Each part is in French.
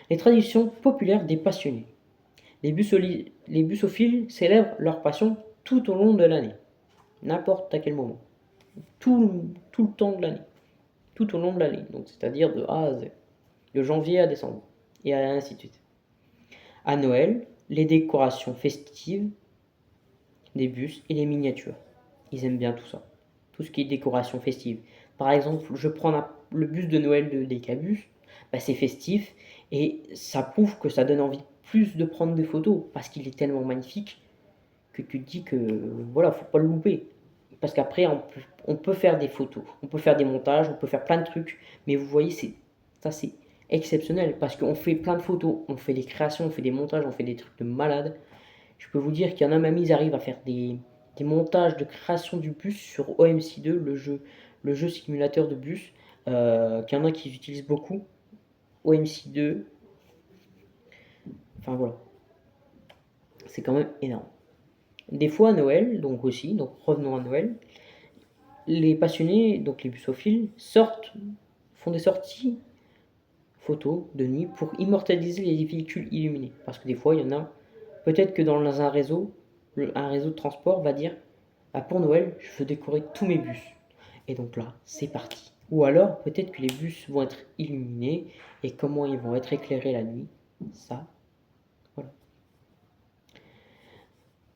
Les traditions populaires des passionnés. Les bussophiles célèbrent leur passion tout au long de l'année, n'importe à quel moment, tout le temps de l'année, tout au long de l'année, donc c'est-à-dire de A à Z, de janvier à décembre, et ainsi de suite. À Noël, les décorations festives, des bus et les miniatures. Ils aiment bien tout ça, tout ce qui est décoration festive. Par exemple, je prends le bus de Noël de Decabus, bah c'est festif et ça prouve que ça donne envie plus de prendre des photos parce qu'il est tellement magnifique que tu te dis que voilà, faut pas le louper. Parce qu'après, on peut faire des photos, on peut faire des montages, on peut faire plein de trucs, mais vous voyez, ça c'est exceptionnel parce qu'on fait plein de photos, on fait des créations, on fait des montages, on fait des trucs de malade. Je peux vous dire qu'il y en a même, ils arrivent à faire des montages de création du bus sur OMC2, le jeu simulateur de bus, qu'il y en a qui utilisent beaucoup. OMC2, enfin voilà, c'est quand même énorme. Des fois à Noël, donc aussi, donc revenons à Noël, les passionnés, donc les bussophiles, font des sorties photos de nuit pour immortaliser les véhicules illuminés. Parce que des fois, il y en a, peut-être que dans un réseau de transport va dire bah pour Noël, je veux décorer tous mes bus. Et donc là, c'est parti. Ou alors, peut-être que les bus vont être illuminés et comment ils vont être éclairés la nuit. Ça, voilà.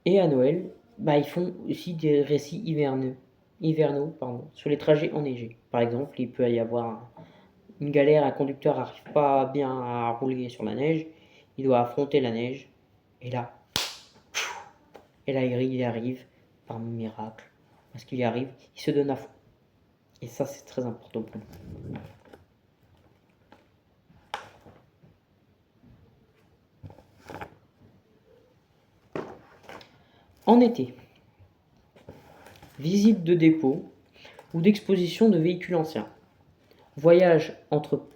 Et à Noël, bah, ils font aussi des récits hivernaux sur les trajets enneigés. Par exemple, il peut y avoir une galère, un conducteur n'arrive pas bien à rouler sur la neige, il doit affronter la neige, et là, il arrive par miracle, parce qu'il y arrive, il se donne à fond. Et ça, c'est très important pour nous. En été, visite de dépôt ou d'exposition de véhicules anciens. Voyage entre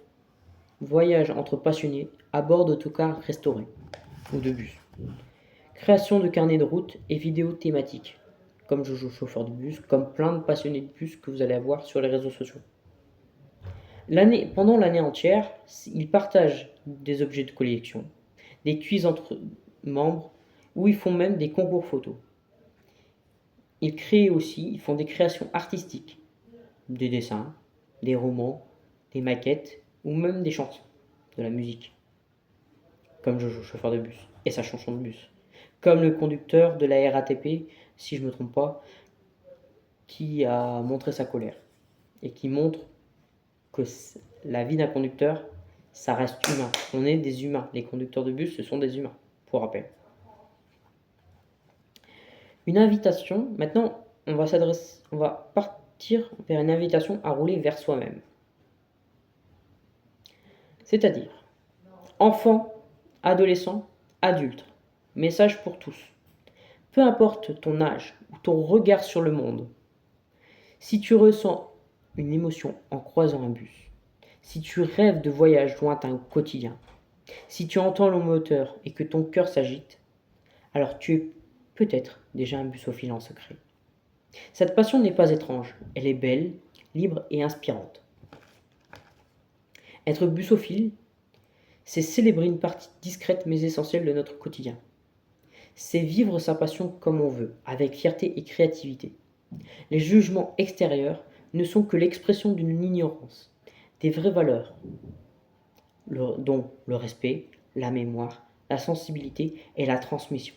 passionnés à bord d'autocars restaurés ou de bus. Création de carnets de route et vidéos thématiques, comme Jojo chauffeur de bus, comme plein de passionnés de bus que vous allez avoir sur les réseaux sociaux. Pendant l'année entière, ils partagent des objets de collection, des quiz entre membres, ou ils font même des concours photos. Ils font des créations artistiques, des dessins, des romans, des maquettes, ou même des chansons, de la musique, comme Jojo chauffeur de bus, et sa chanson de bus. Comme le conducteur de la RATP, si je ne me trompe pas, qui a montré sa colère, et qui montre que la vie d'un conducteur, ça reste humain. On est des humains. Les conducteurs de bus, ce sont des humains, pour rappel. Une invitation. Maintenant, on va partir vers une invitation à rouler vers soi-même. C'est-à-dire, enfant, adolescent, adulte. Message pour tous. Peu importe ton âge ou ton regard sur le monde, si tu ressens une émotion en croisant un bus, si tu rêves de voyages lointains au quotidien, si tu entends le moteur et que ton cœur s'agite, alors tu es peut-être déjà un bussophile en secret. Cette passion n'est pas étrange, elle est belle, libre et inspirante. Être bussophile, c'est célébrer une partie discrète mais essentielle de notre quotidien. C'est vivre sa passion comme on veut, avec fierté et créativité. Les jugements extérieurs ne sont que l'expression d'une ignorance, des vraies valeurs, dont le respect, la mémoire, la sensibilité et la transmission.